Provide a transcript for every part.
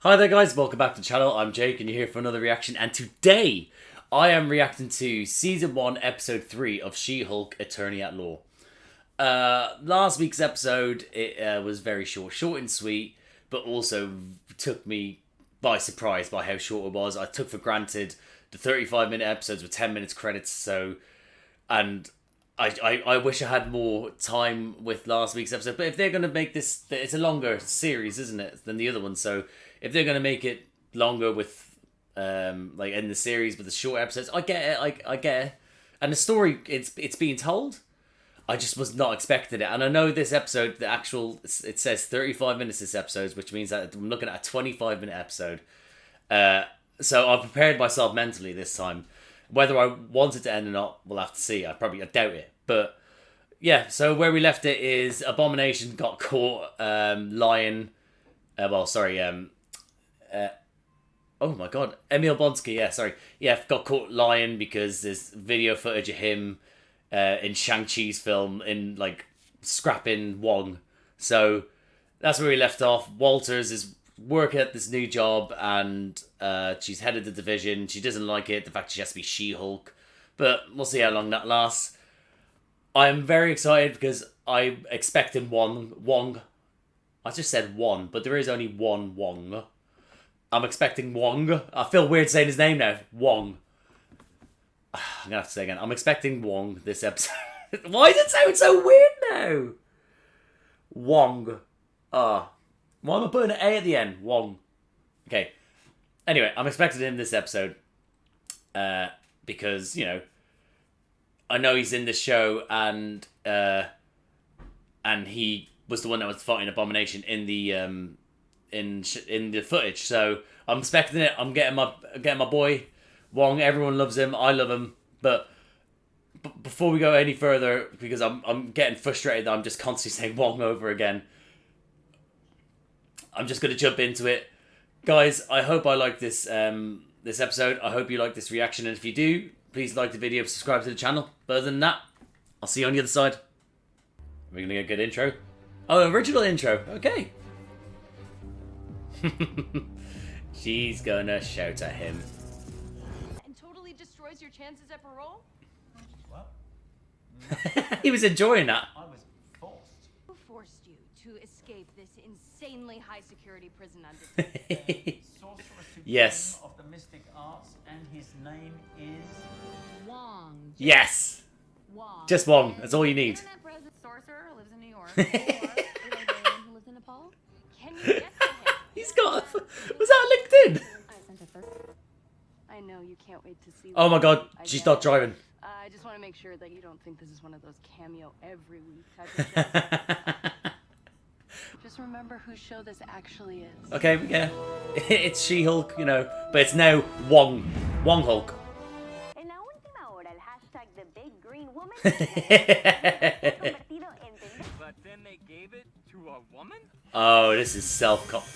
Hi there guys, welcome back to the channel. I'm Jake and you're here for another reaction, and today I am reacting to Season 1 Episode 3 of She-Hulk Attorney at Law. Last week's episode, it was very short and sweet, but also took me by surprise by how short it was. I took for granted the 35-minute episodes with 10 minutes credits, and I wish I had more time with last week's episode, but if they're going to make this, it's a longer series, isn't it, than the other one, so if they're going to make it longer with, like in the series with the short episodes, I get it, I get it. And the story, it's being told. I just was not expecting it. And I know this episode, it says 35 minutes this episode, which means that I'm looking at a 25-minute episode. So I've prepared myself mentally this time. Whether I want it to end or not, we'll have to see. I doubt it. But yeah, so where we left it is Abomination got caught lying. Oh my god, Emil Blonsky, got caught lying because there's video footage of him in Shang-Chi's film in like scrapping Wong. So that's where we left off. Walters is working at this new job and she's headed the division. She doesn't like it, the fact she has to be She-Hulk, but we'll see how long that lasts. I'm very excited because I'm expecting Wong. I just said one, but there is only one Wong. I'm expecting Wong. I feel weird saying his name now. Wong. I'm going to have to say again. I'm expecting Wong this episode. Why does it sound so weird now? Wong. Why am I putting an A at the end? Wong. Okay. Anyway, I'm expecting him this episode. Because, you know, I know he's in this show and he was the one that was fighting Abomination in the in the footage. So I'm expecting it. I'm getting my boy Wong. Everyone loves him. I love him. But before we go any further, because I'm getting frustrated that I'm just constantly saying Wong over again, I'm just gonna jump into it, guys. I hope I like this this episode. I hope you like this reaction, and if you do, please like the video, subscribe to the channel. But other than that, I'll see you on the other side. We're gonna get a good intro. Oh, original intro. Okay. She's gonna shout at him. And totally destroys your chances at parole? What? He was enjoying that. I was forced. Who forced you to escape this insanely high security prison undertaking? Sorcerer Supreme Yes. of the Mystic Arts, and his name is Wong. Yes. Wong. Just Wong. That's all you need. Internet president sorcerer who lives in New York. Or a librarian who lives in Nepal. Can you get to him? He's got. Was that LinkedIn? I know you can't wait to see. Oh my god, I she's get not it. driving. I just want to make sure that you don't think this is one of those cameo every week type of shows. Just remember whose show this actually is. Okay, yeah. It's She-Hulk, you know, but it's now Wong. Wong Hulk. En la última hora, el hashtag The Big Green Woman. But then they gave it to a woman? Oh, this is self-cop.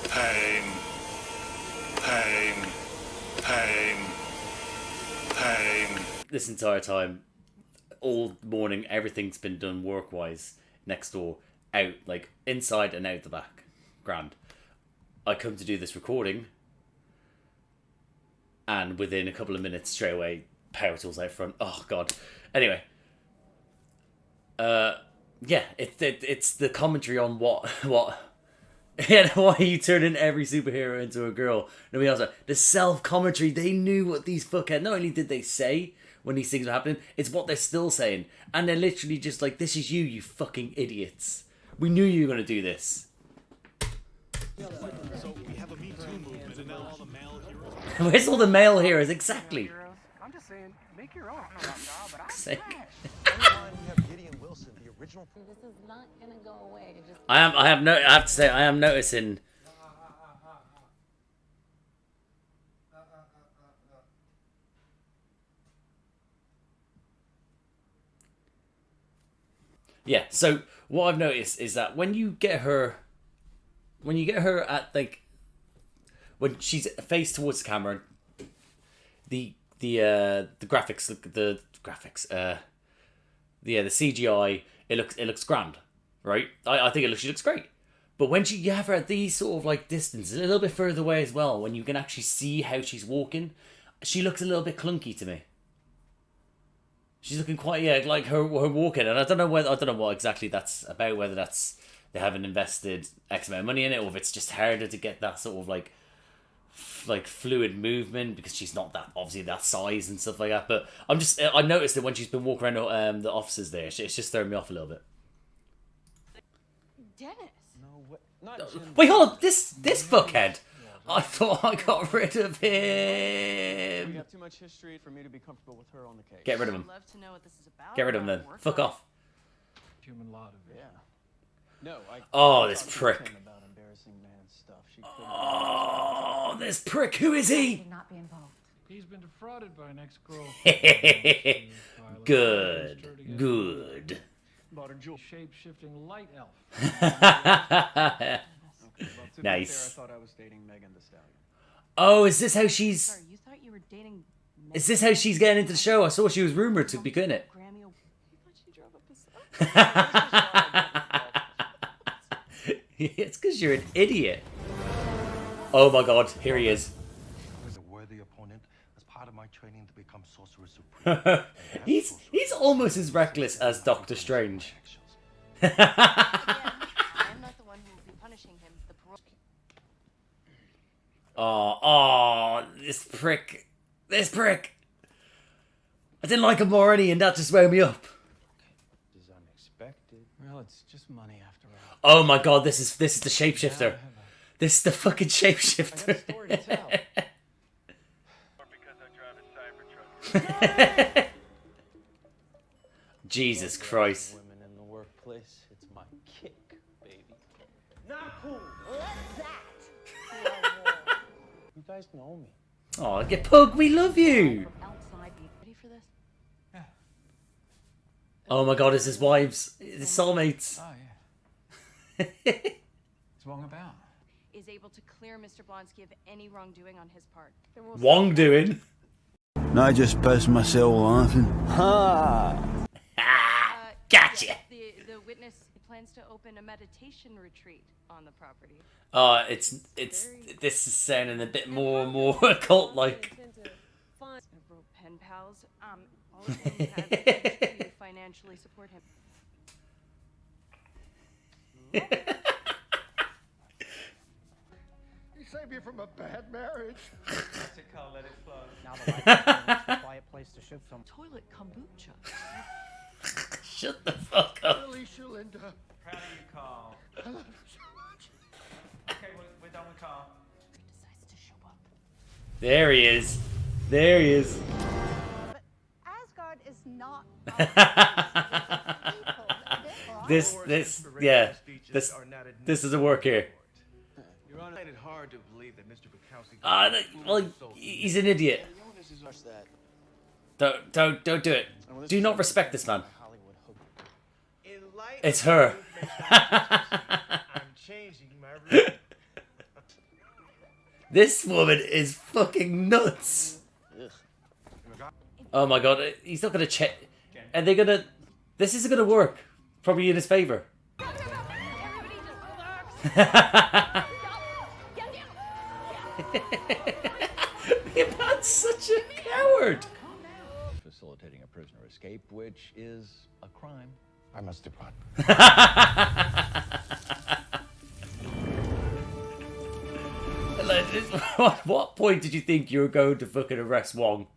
Pain. Pain. Pain. Pain. This entire time, all morning, everything's been done work-wise next door, out, like inside and out the back. Grand. I come to do this recording, and within a couple of minutes, straight away, power tools out front. Oh god. Anyway, yeah, it's the commentary on what. Yeah, why are you turning every superhero into a girl? And we also the self-commentary. They knew what these fuckheads. Not only did they say when these things were happening, it's what they're still saying, and they're literally just like, "This is you, you fucking idiots. We knew you were gonna do this." So we have a Me Too movement, and now all the male heroes. Where's all the male heroes exactly? I'm just saying, make your own. For sake. This is not gonna go away. Just I have to say I am noticing. Yeah, so what I've noticed is that when you get her at like when she's faced towards the camera, the graphics, the CGI, it looks grand, right? I think she looks great. But when you have her at these sort of like distance, a little bit further away as well, when you can actually see how she's walking, she looks a little bit clunky to me. She's looking quite, like her walking, and I don't know what exactly that's about. Whether that's they haven't invested X amount of money in it, or if it's just harder to get that sort of like fluid movement because she's not that obviously that size and stuff like that. But I noticed that when she's been walking around the offices there, it's just throwing me off a little bit. Dennis. Wait, hold on. This fuckhead. I thought I got rid of him. We have too much history for me to be comfortable with her on the case. Get rid of him. I'd love to know what this is about. Get rid of him then. Fuck off. Human law to Yeah. No, Oh, this prick. about embarrassing man stuff. She Oh, this prick. Who is he? Not be involved. He's been defrauded by an ex-girl. Good. Modern jewel. Shape-shifting light elf. Nice. I thought I was dating Megan Thee Stallion. Oh, is this how she's... Sorry, you thought you were dating Is this how she's getting into the show? I saw she was rumoured to be in it. Grammy Award. You thought she drove up the It's because you're an idiot. Oh my god, here he is. I was a worthy opponent as part of my training to become Sorcerer Supreme. He's almost as reckless as Doctor Strange. I am not the one who will be punishing him. The parole. Oh, this prick. This prick. I didn't like him already and that just wound me up. Is unexpected. Well, it's just money after all. Oh my god, this is the shapeshifter. This is the fucking shapeshifter. I got a story to tell. Jesus Christ. Women in the workplace, it's my kick, baby. Not cool. What's that? You guys know me. Oh, get Pug, we love you. Outside, you ready for this? Oh my god, it's his wives. His soulmates. Oh, yeah. What's Wong about? Is able to clear Mr. Blonsky of any wrongdoing on his part. Wong doing. I just passed myself laughing. Gotcha. Yes, the witness plans to open a meditation retreat on the property. This is sounding a bit more occult like. Wrote pen pals. All of them have to financially support him. He saved you from a bad marriage. Now the light is a quiet place to shoot some Toilet kombucha. Shut the fuck up. Alicia, Linda. Proud of you, Carl. I love you so much. Okay, we're done with Carl. Decides to show up. There he is. There he is. But Asgard is not. This doesn't work here. Your Honor, I find it hard to believe that Mr. Bukowski. Well, he's an idiot. Don't do it. Do not respect this man. It's her. I'm changing my route. This woman is fucking nuts. Oh my god, he's not gonna check. Are they gonna? This isn't gonna work. Probably in his favor. Your man's such a coward. Facilitating a prisoner escape, which is a crime. I must depart. What point did you think you were going to fucking arrest Wong?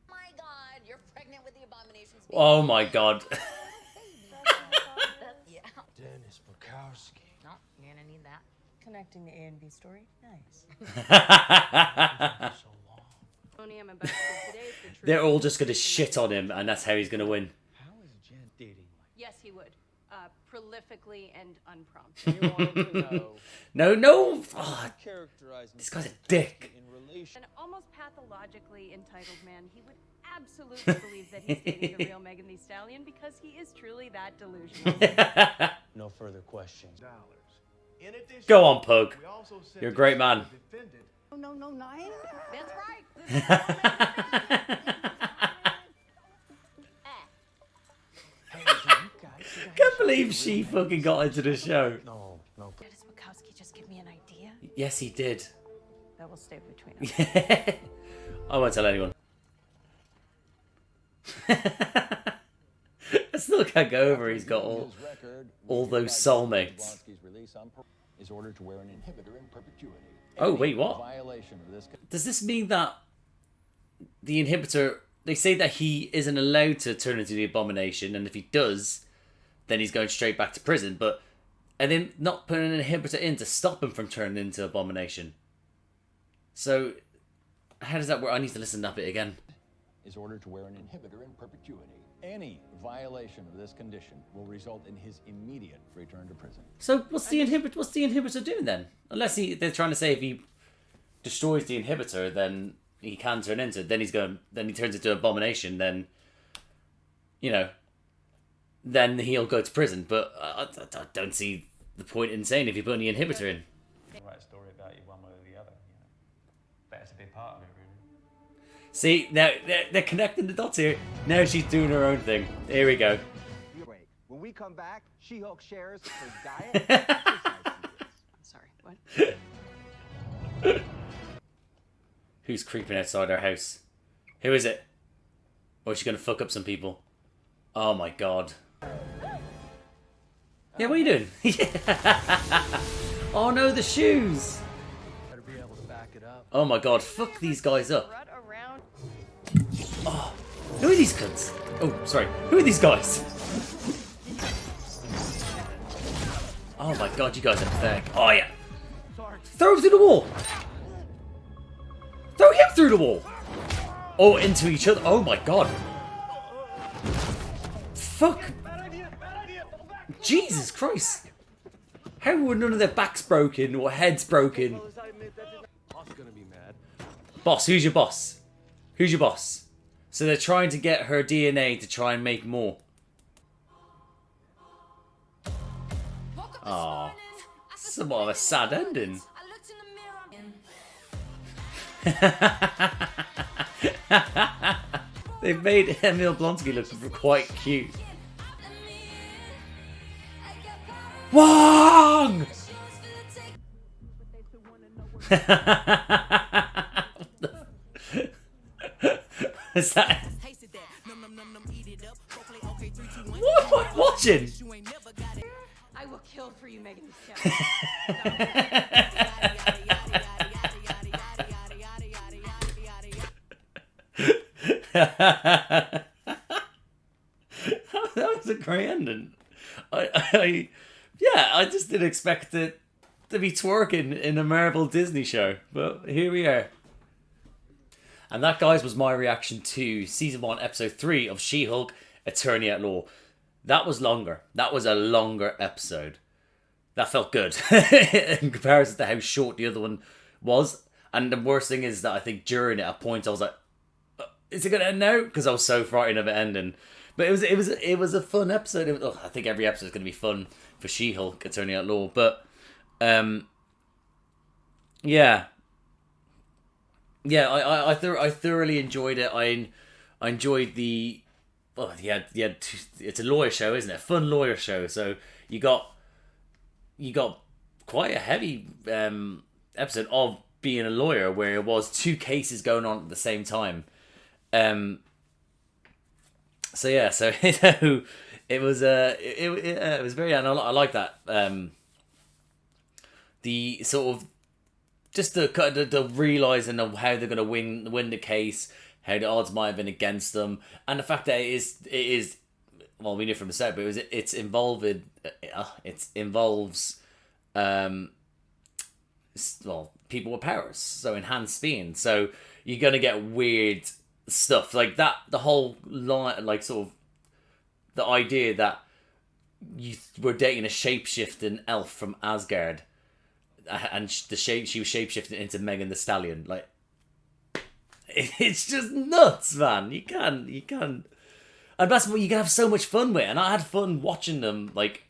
Oh my god, you're pregnant with the Abomination. Oh my god. Yeah. Dennis Bukowski. No, you're gonna need that. Connecting the A and B story? Nice. Ammonium ambassador today is the truth. They're all just gonna shit on him, and that's how he's gonna win. How is Jen dating? Yes, he would. Prolifically and unprompted. You wanted to know. No. Oh, Characterize this guy's a dick. in relation. An almost pathologically entitled man, he would absolutely believe that he's dating the real Megan Thee Stallion because he is truly that delusional. No further questions. In addition, Go on, Pug. we also sent You're a great man. defendant. No, 9. That's right. Can't believe she fucking got into the show. No, no. Did Wachowski just give me an idea? Yes, he did. That will stay between us. I won't tell anyone. I still can't go over he's got all those soulmates. Is ordered to wear an inhibitor in perpetuity. Oh, wait, what? Violation of this. Does this mean that the inhibitor... They say that he isn't allowed to turn into the Abomination, and if he does, then he's going straight back to prison, but... And then not putting an inhibitor in to stop him from turning into Abomination. So, how does that work? I need to listen to that bit again. Is ordered to wear an inhibitor in perpetuity. Any violation of this condition will result in his immediate return to prison. So what's the inhibitor doing then? Unless they're trying to say if he destroys the inhibitor, then he can turn into. Then he turns into Abomination. Then, you know, then he'll go to prison. But I don't see the point in saying if you put the inhibitor in. Write a story about you one way or the other. You know, better to be a part of it, really. See, now they're connecting the dots here. Now she's doing her own thing. Here we go. Wait, when we come back, She-Hulk shares her diet. I'm sorry, what? Who's creeping outside our house? Who is it? Or is she gonna fuck up some people? Oh my god. Yeah, what are you doing? Oh no, the shoes! Better be able to back it up. Oh my god, fuck these guys up. Oh, who are these cunts? Oh, sorry. Who are these guys? Oh my god, you guys are pathetic. Oh yeah! Throw him through the wall! Throw him through the wall! Oh, into each other. Oh my god. Fuck. Jesus Christ. How were none of their backs broken or heads broken? Boss, who's your boss? Who's your boss? So they're trying to get her DNA to try and make more. Aww. Somewhat of a sad ending. They've made Emil Blonsky look quite cute. Wong! Is that... What am I watching? I will kill for you, Megan Thee That was a great ending. I just didn't expect it to be twerking in a Marvel Disney show, but here we are. And that, guys, was my reaction to Season 1, Episode 3 of She-Hulk, Attorney at Law. That was longer. That was a longer episode. That felt good in comparison to how short the other one was. And the worst thing is that I think during it, at points, I was like, is it going to end now? Because I was so frightened of it ending. But it was a fun episode. I think every episode is going to be fun for She-Hulk, Attorney at Law. But, yeah. Yeah, I thoroughly enjoyed it. I enjoyed the... Oh, it's a lawyer show, isn't it? Fun lawyer show. So you got quite a heavy episode of being a lawyer, where it was two cases going on at the same time. So yeah, so it was very, and I like that. The sort of just the realizing of how they're gonna win the case, how the odds might have been against them, and the fact that it is well, we knew from the start, but it involves people with powers, so enhanced being. So you're gonna get weird stuff like that. The whole line, like sort of the idea that you were dating a shapeshifting elf from Asgard, and she was shapeshifting into Megan Thee Stallion. Like, it's just nuts, man. You can, and that's what you can have so much fun with. And I had fun watching them, like,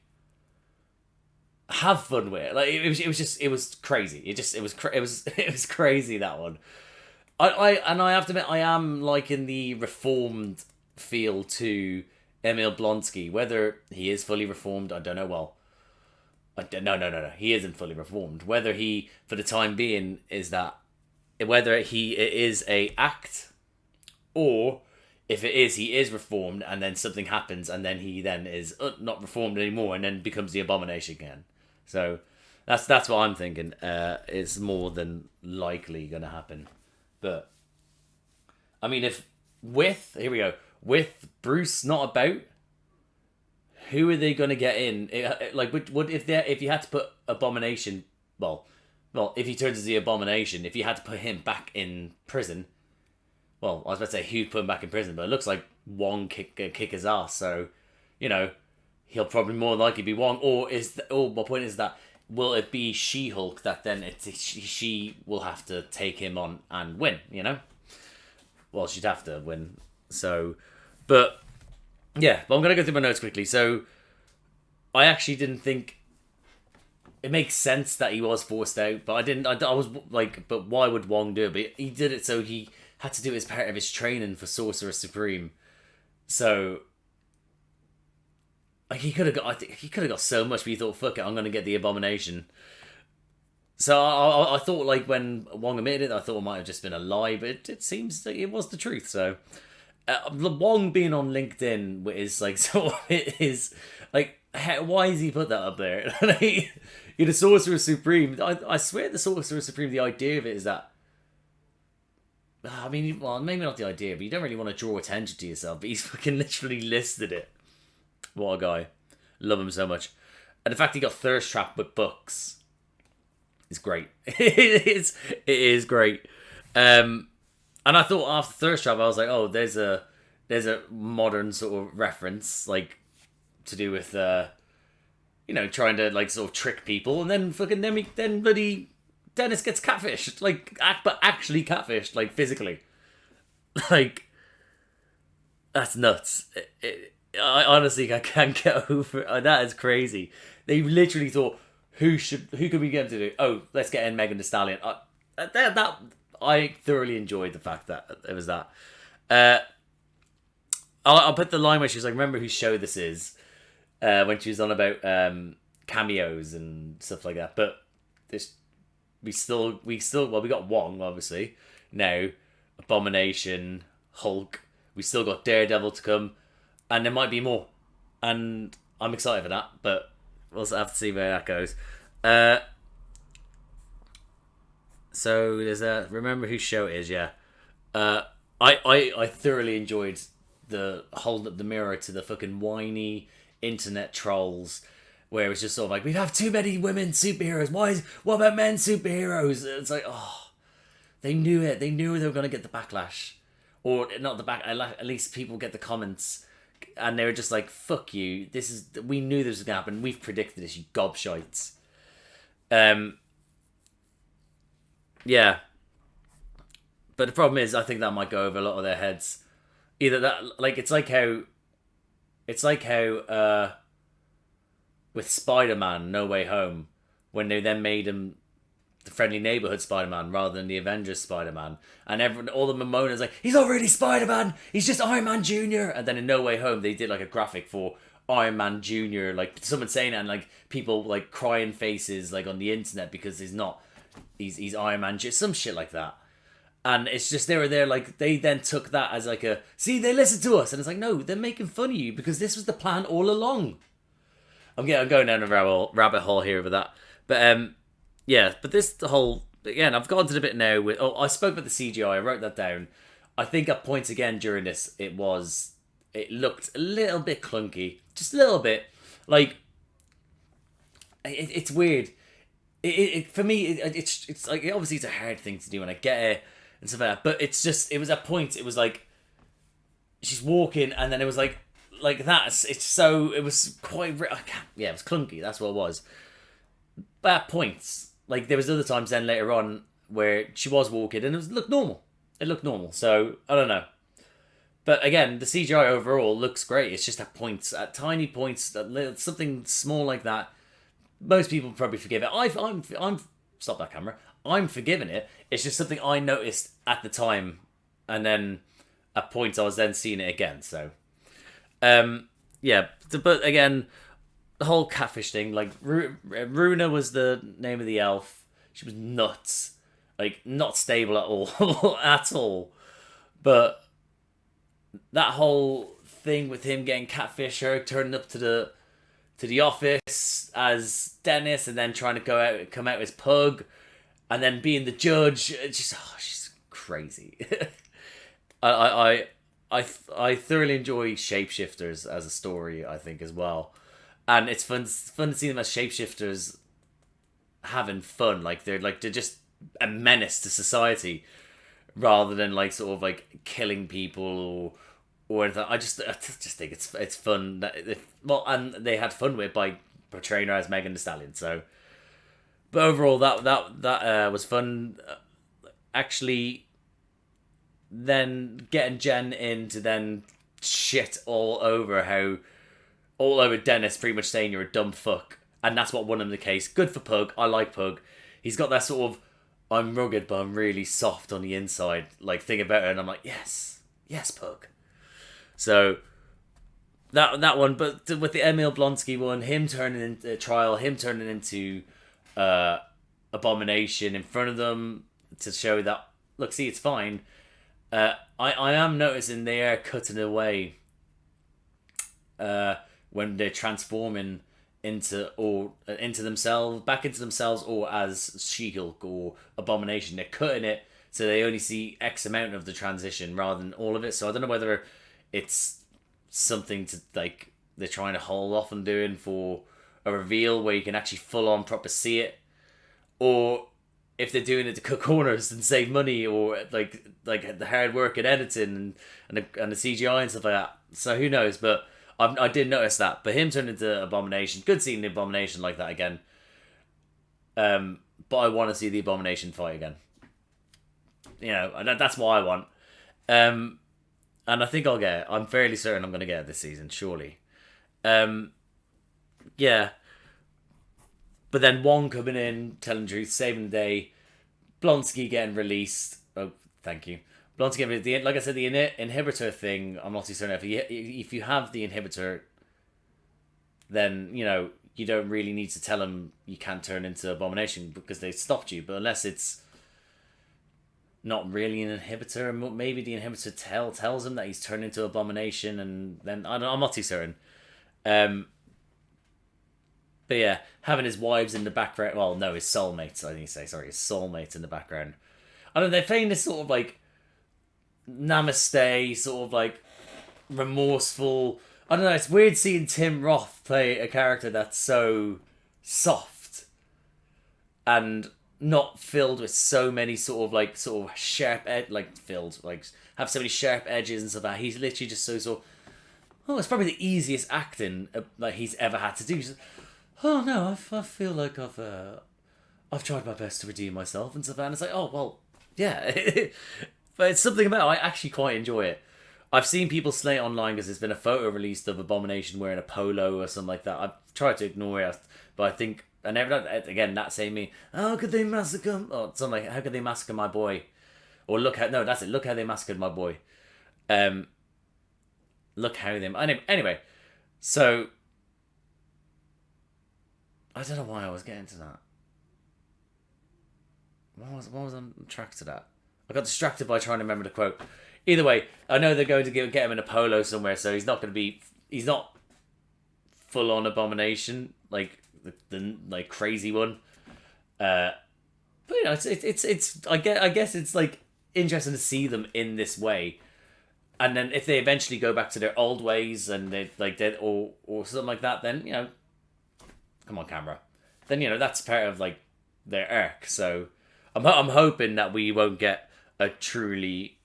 have fun with it. Like, it was crazy. It was crazy, that one. I have to admit, I am liking the reformed feel to Emil Blonsky. Whether he is fully reformed, I don't know. Well, no. He isn't fully reformed. Whether he, for the time being, is that, whether it is a act, or if it is, he is reformed, and then something happens, and then he then is not reformed anymore, and then becomes the Abomination again. So that's what I'm thinking. It's more than likely going to happen. But I mean, with Bruce not about, who are they going to get in? If you had to put Abomination, well, if he turns into the Abomination, if you had to put him back in prison, well, I was about to say who'd put him back in prison, but it looks like Wong kick his ass. So, he'll probably more likely be Wong. Or my point is that, will it be She-Hulk that then she will have to take him on and win? Well, she'd have to win. So, but yeah, but I'm gonna go through my notes quickly. So, I actually didn't think it makes sense that he was forced out, but I was like, but why would Wong do it? But he did it, so he had to do it as part of his training for Sorcerer Supreme. So, like, he could have got so much, but he thought, fuck it, I'm gonna get the Abomination. So I thought, like, when Wong admitted it, I thought it might have just been a lie, but it seems like it was the truth. So Wong being on LinkedIn is like, sort of, it is like, why has he put that up there? You're the Sorcerer Supreme. I swear the Sorcerer Supreme, the idea of it is that, I mean, well, maybe not the idea, but you don't really want to draw attention to yourself, but he's fucking literally listed it. What a guy. Love him so much. And the fact he got thirst trapped with books is great. It is great. And I thought after thirst trap, I was like, oh, there's a modern sort of reference, like, to do with trying to, like, sort of trick people, and then fucking then bloody Dennis gets catfished, like, but actually catfished, like, physically. Like, that's nuts. I honestly, I can't get over it. That is crazy. They literally thought, who could we get him to do? Oh, let's get in Megan Thee Stallion. I thoroughly enjoyed the fact that it was that. I'll put the line where she's like, remember whose show this is, when she was on about cameos and stuff like that. But we got Wong, obviously, now, Abomination, Hulk, we still got Daredevil to come, and there might be more, and I'm excited for that, but we'll have to see where that goes. So there's remember whose show it is, yeah. I thoroughly enjoyed the hold up the mirror to the fucking whiny internet trolls, where it was just sort of like, we have too many women superheroes. What about men superheroes? It's like, oh, they knew it. They knew they were going to get the backlash, or not the back. At least people get the comments, and they were just like, fuck you. We knew this was going to happen. We've predicted this, you gobshites. Yeah. But the problem is, I think that might go over a lot of their heads. Either that, like, it's like how with Spider-Man No Way Home, when they then made him the Friendly Neighborhood Spider-Man rather than the Avengers Spider-Man, and all the moaners like, he's not really Spider-Man, he's just Iron Man Jr. And then in No Way Home, they did like a graphic for Iron Man Jr., like someone saying that, and like people like crying faces like on the internet because he's Iron Man Jr., some shit like that. And it's just, they were there, like, they then took that as like see, they listened to us. And it's like, no, they're making fun of you because this was the plan all along. I'm going down a rabbit hole here with that. But, yeah, but again, I've gotten to the bit now with, I spoke about the CGI, I wrote that down. I think at points again during this, it looked a little bit clunky. Just a little bit. Like, it's weird. For me, it's like, obviously it's a hard thing to do, and I get it, and stuff like that, but it's just, it was at points, it was like, she's walking, and then it was like that, it was quite, it was clunky, that's what it was. But at points, like, there was other times then later on, where she was walking, and it looked normal, so, I don't know. But again, the CGI overall looks great, it's just at points, at tiny points, something small like that, most people probably forgive it. I'm stop that camera. I'm forgiving it. It's just something I noticed at the time, and then at points I was then seeing it again. So, yeah, but again, the whole catfish thing, like, Runa was the name of the elf. She was nuts. Like, not stable at all. At all. But that whole thing with him getting catfish, her turning up to the office as Dennis, and then trying to come out as Pug, and then being the judge, it's just, she's crazy. I thoroughly enjoy shapeshifters as a story, I think, as well. And it's fun to see them as shapeshifters having fun. Like they're just a menace to society, rather than like sort of like killing people or anything. I just think it's fun. And they had fun with it by portraying her as Megan Thee Stallion. So, but overall, that was fun. Actually, then getting Jen in to then shit all over Dennis, pretty much saying you're a dumb fuck, and that's what won him the case. Good for Pug. I like Pug. He's got that sort of, I'm rugged but I'm really soft on the inside, like, thing about it, and I'm like, yes, Pug. So that one, but with the Emil Blonsky one, him turning into trial, him turning into Abomination in front of them to show that, look, see, it's fine. I am noticing they are cutting away when they're transforming into themselves, back into themselves, or as She-Hulk or Abomination. They're cutting it so they only see X amount of the transition rather than all of it. So I don't know whether it's something to, like, they're trying to hold off on doing for a reveal where you can actually full on proper see it, or if they're doing it to cut corners and save money, or like the hard work and editing and the CGI and stuff like that. So who knows? But I did notice that. But him turning into Abomination, good seeing the Abomination like that again. But I want to see the Abomination fight again. You know, that's what I want. And I think I'll get it. I'm fairly certain I'm going to get it this season, surely. Yeah. But then Wong coming in, telling the truth, saving the day. Blonsky getting released. Oh, thank you. Blonsky getting released. Like I said, the inhibitor thing, I'm not too certain. If you have the inhibitor, then, you know, you don't really need to tell him you can't turn into Abomination because they stopped you. But unless it's not really an inhibitor, maybe the inhibitor tells him that he's turned into Abomination, and then I'm not too certain. But yeah, having his wives in the background, well, no, his soulmates, I need to say, sorry, his soulmates in the background. I don't know, they're playing this sort of like namaste, sort of like remorseful. I don't know, it's weird seeing Tim Roth play a character that's so soft and not filled with so many sort of sharp have so many sharp edges and stuff like that. He's literally just so it's probably the easiest acting like he's ever had to do. Just, oh no, I feel like I've tried my best to redeem myself and stuff, and it's like, oh well, yeah. But it's something about it, I actually quite enjoy it. I've seen people slate online because there's been a photo released of Abomination wearing a polo or something like that. I've tried to ignore it, but I think, and again, that saying me, how could they massacre, or something like, how could they massacre my boy? Or look how they massacred my boy. Look how they, anyway, so, I don't know why I was getting to that. What was on track to that? I got distracted by trying to remember the quote. Either way, I know they're going to get him in a polo somewhere, so he's not full on Abomination, like the like crazy one. But you know, it's I guess it's like interesting to see them in this way. And then if they eventually go back to their old ways and they like dead or something like that, then, you know, come on, camera. Then, you know, that's part of like their arc. So I'm hoping that we won't get a truly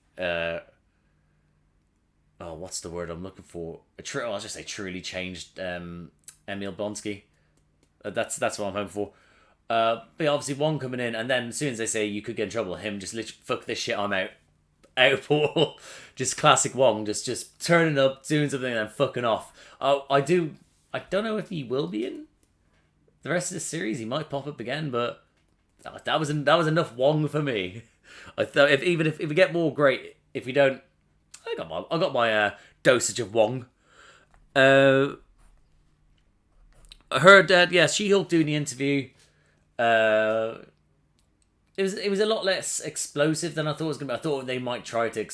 what's the word I'm looking for? I'll just say truly changed Emil Blonsky. That's what I'm hoping for. But yeah, obviously Wong coming in, and then as soon as they say you could get in trouble, him just literally, fuck this shit, I'm out of portal. Just classic Wong, just turning up, doing something, and then fucking off. I don't know if he will be in the rest of the series. He might pop up again, but that was enough Wong for me. I thought if we get more, great. If we don't, I got my dosage of Wong. Her dad, yeah, She-Hulk doing the interview. It was a lot less explosive than I thought it was gonna be. I thought they might try to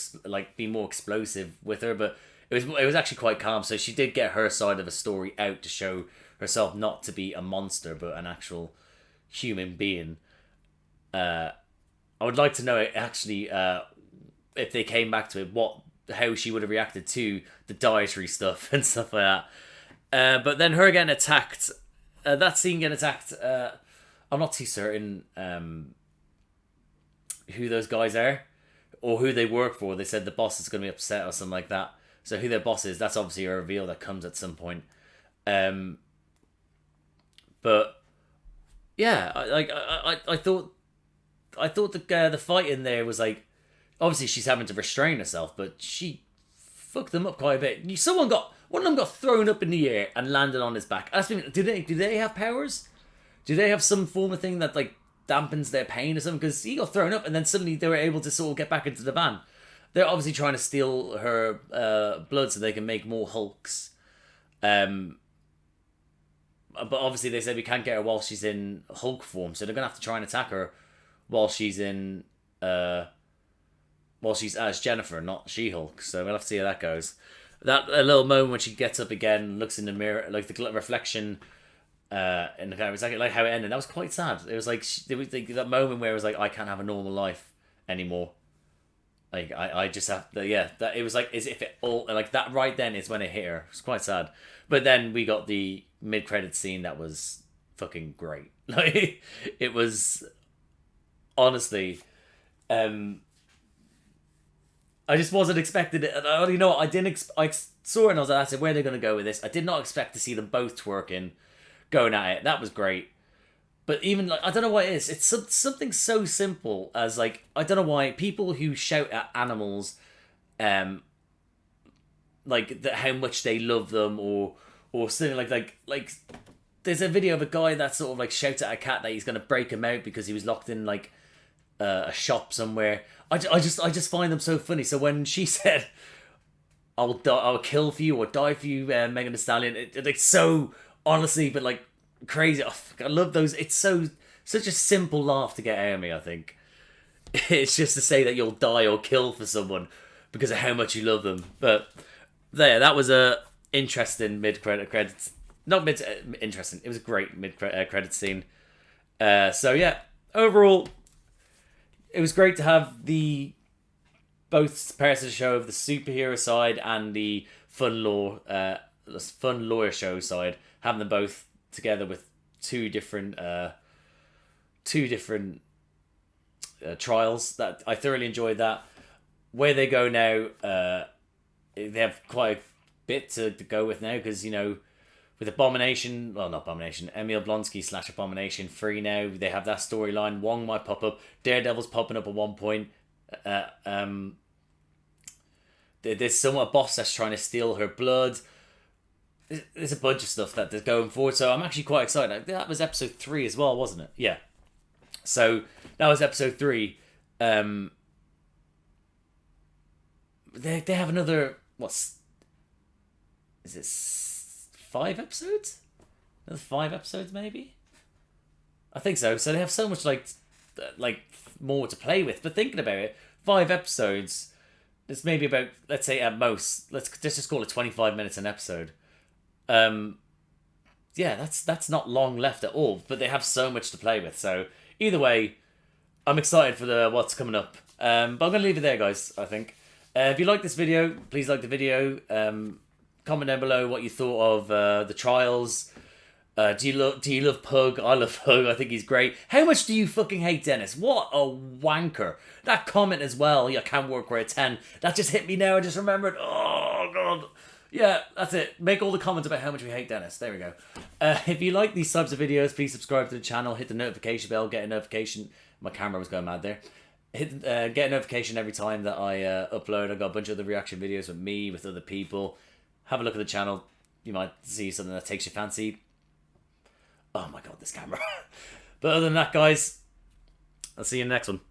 be more explosive with her, but it was actually quite calm. So she did get her side of a story out to show herself not to be a monster, but an actual human being. I would like to know actually if they came back to it, how she would have reacted to the dietary stuff and stuff like that. But then her getting attacked, that scene getting attacked, I'm not too certain who those guys are or who they work for. They said the boss is going to be upset or something like that. So who their boss is, that's obviously a reveal that comes at some point. But yeah, I thought the fight in there was like, obviously she's having to restrain herself, but she fucked them up quite a bit. One of them got thrown up in the air and landed on his back. Do they have powers? Do they have some form of thing that like dampens their pain or something? Because he got thrown up and then suddenly they were able to sort of get back into the van. They're obviously trying to steal her blood so they can make more Hulks. But obviously they said we can't get her while she's in Hulk form, so they're gonna have to try and attack her while she's as Jennifer, not She-Hulk. So we'll have to see how that goes. That a little moment when she gets up again, looks in the mirror, like the reflection in the camera. It was like how it ended. That was quite sad. It was like there was like that moment where it was like, I can't have a normal life anymore. Like I just have to, yeah. That it was like as if it all like that right then is when it hit her. It was quite sad. But then we got the mid-credit scene that was fucking great. Like it was honestly, I just wasn't expecting it. And you know what? I saw it and I was like, I said, where are they going to go with this? I did not expect to see them both twerking, going at it. That was great. But even like, I don't know what it is. It's something so simple as like, I don't know why people who shout at animals, like how much they love them or something like there's a video of a guy that sort of like shouts at a cat that he's going to break him out because he was locked in like a shop somewhere. I just find them so funny. So when she said, I'll kill for you or die for you, Megan Thee Stallion, it's so honestly, but like crazy. Oh, I love those. It's such a simple laugh to get out of me, I think. It's just to say that you'll die or kill for someone because of how much you love them. But there, that was a interesting mid-credits. Not interesting. It was a great mid-credit scene. So yeah, overall, it was great to have both parts of the show of the superhero side and the fun lawyer show side, having them both together with two different trials. That I thoroughly enjoyed that. Where they go now, they have quite a bit to go with now because, you know, with Abomination, well, not Abomination, Emil Blonsky / Abomination free now. They have that storyline. Wong might pop up. Daredevil's popping up at one point. There's a boss that's trying to steal her blood. There's a bunch of stuff that they're going forward. So I'm actually quite excited. That was episode 3 as well, wasn't it? Yeah. So that was episode 3. They have another, is it 5 episodes? Another 5 episodes maybe? I think so. So they have so much like more to play with. But thinking about it, 5 episodes, it's maybe about, let's say at most, let's just call it 25 minutes an episode. Yeah, that's not long left at all, but they have so much to play with. So either way, I'm excited for what's coming up. But I'm going to leave it there, guys, I think. If you like this video, please like the video. Comment down below what you thought of the trials. Do you love Pug? I love Pug. I think he's great. How much do you fucking hate Dennis? What a wanker. That comment as well, I can't work for a 10. That just hit me now. I just remembered. Oh, God. Yeah, that's it. Make all the comments about how much we hate Dennis. There we go. If you like these types of videos, please subscribe to the channel. Hit the notification bell. Get a notification. My camera was going mad there. Get a notification every time that I upload. I've got a bunch of other reaction videos with me, with other people. Have a look at the channel. You might see something that takes your fancy. Oh my God, this camera. But other than that, guys, I'll see you in the next one.